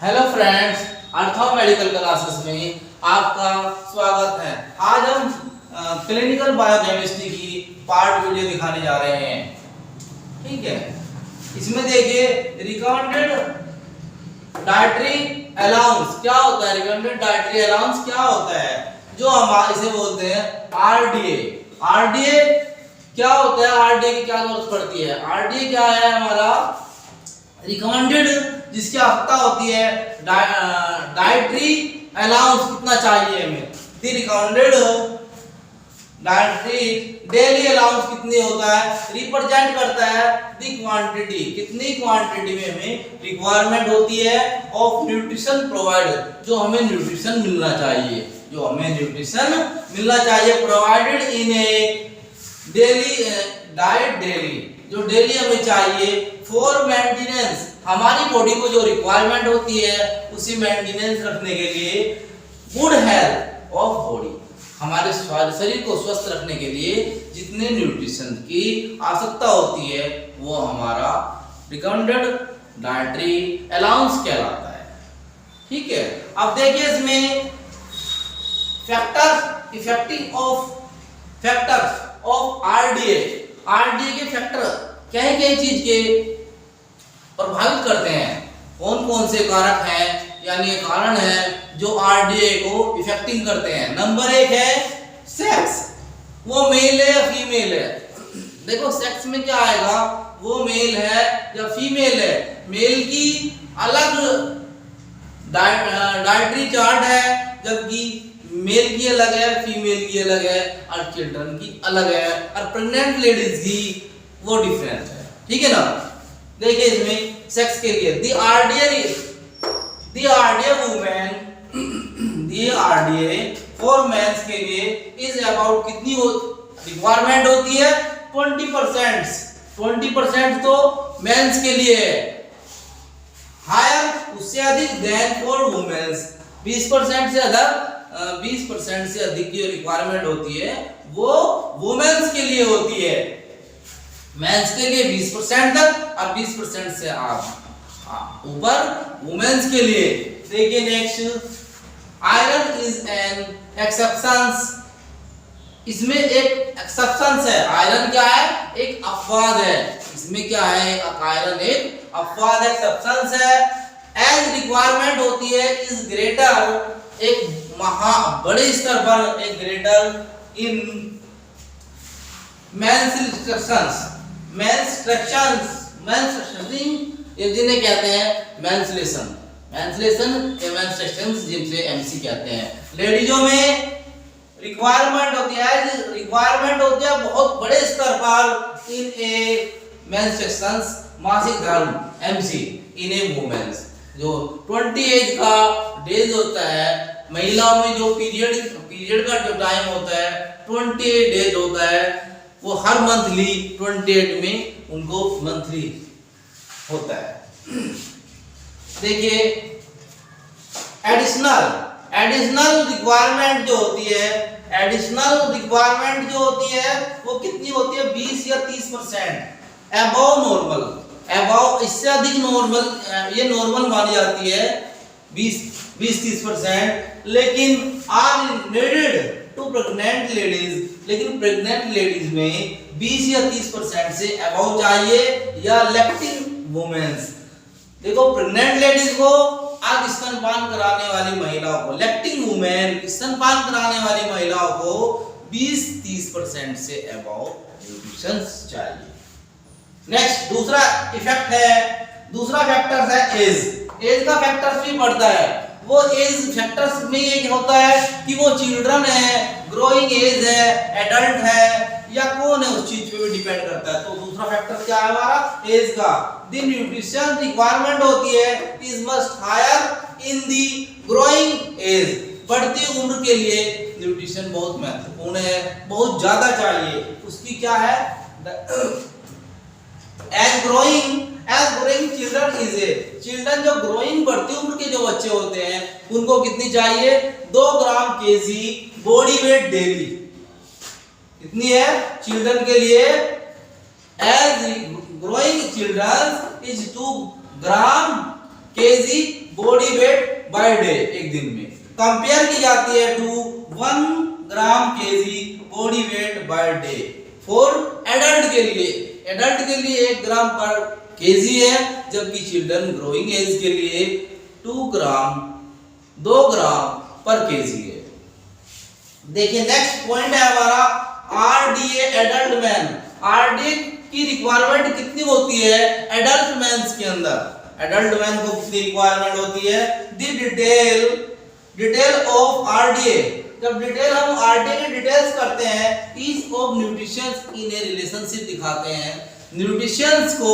Hello friends, अर्थॉ medical classes में आपका स्वागत है। आज हम क्लिनिकल बायोकेमिस्ट्री की पार्ट वीडियो दिखाने जा रहे हैं। ठीक है, इसमें देखिए रिकमेंडेड डाइटरी अलाउंस क्या होता है। रिकमेंडेड डाइटरी अलाउंस क्या होता है, जो हम इसे बोलते हैं आरडीए। आरडीए क्या होता है, आरडीए की क्या जरूरत पड़ती है। आरडीए क्या है, हमारा रिकमेंडेड जिसकी आवश्यकता होती है डाइटरी अलाउंस कितना चाहिए हमें। The recommended dietary daily allowance कितनी होता है, रिप्रेजेंट करता है द क्वांटिटी, कितनी क्वांटिटी में हमें रिक्वायरमेंट होती है ऑफ न्यूट्रिशन प्रोवाइड, जो हमें न्यूट्रिशन मिलना चाहिए, जो हमें न्यूट्रिशन मिलना चाहिए provided in A daily diet, daily जो डेली हमें चाहिए फॉर मेंटेनेंस, हमारी बॉडी को जो रिक्वायरमेंट होती है उसी मेंटेनेंस रखने के लिए, गुड हेल्थ ऑफ बॉडी, हमारे शरीर को स्वस्थ रखने के लिए जितने न्यूट्रिशन की आवश्यकता होती है वो हमारा रिकमेंडेड डाइटरी अलाउंस कहलाता है। ठीक है, अब देखिए इसमें factors effective factors of RDA. RDA के फैक्टर क्या है, क्या चीज के प्रभावित करते हैं, कौन कौन से कारक हैं, यानी कारण है जो आरडीए को इफेक्टिंग करते हैं। नंबर एक है सेक्स, वो मेल है या फीमेल है। देखो सेक्स में क्या आएगा, वो मेल है या फीमेल है। मेल की अलग डाइटरी चार्ट है, जबकि मेल की अलग है, फीमेल की अलग है, और चिल्ड्रन की अलग है, और प्रेग्नेंट लेडीज की वो डिफरेंट है। ठीक है ना। देखिए इसमें सेक्स के लिए the RDA women, the RDA for mens के लिए इज अबाउट कितनी रिक्वायरमेंट होती है 20%। 20% तो मेंस के लिए है, हायर उससे अधिक देन फॉर वुमेन्स, 20% से अधिक 20% से अधिक की रिक्वायरमेंट होती है वो वुमेन्स के लिए होती है। मेंस के लिए 20% तक और 20% से ऊपर वुमेन्स के लिए। देखिए next, iron is an exceptions, इसमें एक एक्सेप्शंस है। आयरन क्या है, एक अपवाद है। इसमें क्या है, आयरन एक अपवाद एक्सेप्शंस है। एज रिक्वायरमेंट होती है इज ग्रेटर, एक बड़े स्तर पर, एक ग्रेटर इन मेंस्ट्रुएशंस, ये जिन्हें कहते हैं मेंस्ट्रुएशन, या मेंस्ट्रुएशंस जिनसे एमसी कहते हैं। लेडीजों में रिक्वायरमेंट होती है बहुत बड़े स्तर पर इन ए मेंस्ट्रुएशंस, मासिक धर्म, एमसी इन ए वुमेन्स, जो 20 एज का डेज होता है। महिलाओं में जो पीरियड का जो टाइम होता है 28 डेज होता है, वो हर मंथली 28 में उनको मंथली होता है। देखिए एडिशनल रिक्वायरमेंट जो होती है, वो कितनी होती है 20 या 30%। अबव नॉर्मल, अबव इससे अधिक नॉर्मल, ये नॉर्मल मानी जाती है 20-30%। लेकिन are needed to pregnant ladies, लेकिन प्रेग्नेंट लेडीज में 20 या 30% से अबव चाहिए, या लैक्टिंग वुमेन्स। देखो प्रेग्नेंट लेडीज को, अब स्तनपान कराने वाली महिलाओं को, लैक्टिंग वुमेन स्तनपान कराने वाली महिलाओं को 20-30% से अबव न्यूट्रिशन चाहिए। नेक्स्ट दूसरा इफेक्ट है, दूसरा फैक्टर है एज का फैक्टर्स भी बढ़ता है। वो एज फैक्टर्स में ये होता है कि वो चिल्ड्रन है, ग्रोइंग एज है, एडल्ट है, या कौन है, उस चीज पे भी डिपेंड करता है। तो दूसरा फैक्टर क्या है हमारा, एज का। द न्यूट्रिशन रिक्वायरमेंट होती है is must higher in the growing age, बढ़ती उम्र के लिए न्यूट्रिशन बहुत महत्वपूर्ण है, बहुत ज्यादा चाहिए। उसकी क्या है, एज ग्रोइंग चिल्ड्रन जो ग्रोइंग बढ़ती उम्र के जो बच्चे होते हैं उनको कितनी चाहिए, 2 gram KG body weight daily, कितनी है चिल्ड्रन के लिए। As growing children is 2 gram KG body weight by day, एक दिन में कंपेयर की जाती है to 1 gram KG body weight by day for adult के लिए। एडल्ट के लिए 1 ग्राम पर केजी है, जबकि चिल्ड्रन ग्रोइंग एज के लिए 2 ग्राम पर केजी है। देखिए नेक्स्ट पॉइंट है हमारा आरडीए एडल्ट मैन। आरडीए की रिक्वायरमेंट कितनी होती है एडल्ट मैंस के अंदर? एडल्ट मैन को कितनी रिक्वायरमेंट होती है? द डिटेल ऑफ आरडीए, जब डिटेल हम आरडीए की डिटेल्स करते हैं, is of nutritions in A relationship दिखाते हैं। न्यूट्रिशंस को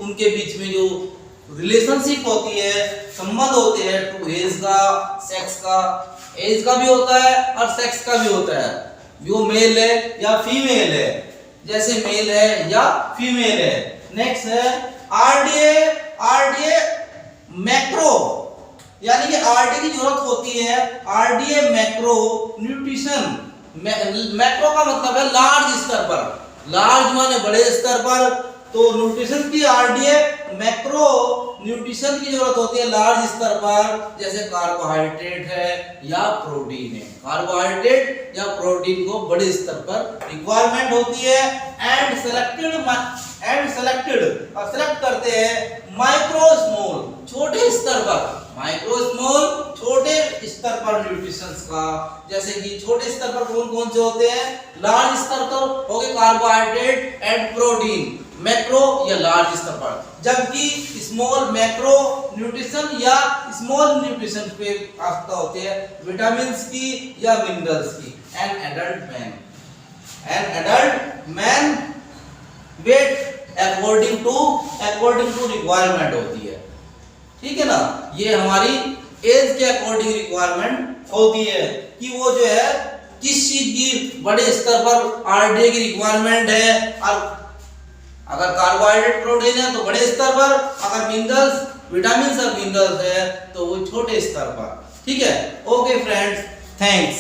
उनके बीच में जो रिलेशनशिप होती है, संबंध होते हैं टू एज का, सेक्स का, एज का भी होता है और सेक्स का भी होता है, वो मेल है या फीमेल है, जैसे मेल है या फीमेल है। नेक्स्ट है आरडीए मैक्रो, यानी कि आरडीए की जरूरत होती है आरडीए मैक्रो न्यूट्रिशन। मैक्रो का मतलब है लार्ज स्तर पर, लार्ज माने बड़े स्तर पर, तो न्यूट्रिशन की आरडीए मैक्रो न्यूट्रिशन की जरूरत होती है लार्ज स्तर पर, जैसे कार्बोहाइड्रेट है या प्रोटीन है। कार्बोहाइड्रेट या प्रोटीन को बड़े स्तर पर रिक्वायरमेंट होती है। एंड सेलेक्ट करते हैं माइक्रो स्मॉल, छोटे स्तर पर, माइक्रो स्मॉल छोटे स्तर पर न्यूट्रिशंस का, जैसे कि छोटे स्तर पर कौन कौन से होते हैं? लार्ज स्तर पर हो गए कार्बोहाइड्रेट एंड प्रोटीन, मैक्रो या लार्ज स्तर पर, जबकि स्मॉल मैक्रो न्यूट्रिशन या स्मॉल न्यूट्रिशन पे आवश्यकता होती है विटामिन्स की या मिनरल्स की। An adult man weight according to requirement होती है, ठीक है ना। ये हमारी एज के अकॉर्डिंग रिक्वायरमेंट होती है कि वो जो है किस चीज की बड़े स्तर पर आरडीए की रिक्वायरमेंट है, और अगर कार्बोहाइड्रेट प्रोटीन है तो बड़े स्तर पर, अगर मिनरल्स विटामिन और मिनरल्स है तो वो छोटे स्तर पर, ठीक है। Okay friends, thanks.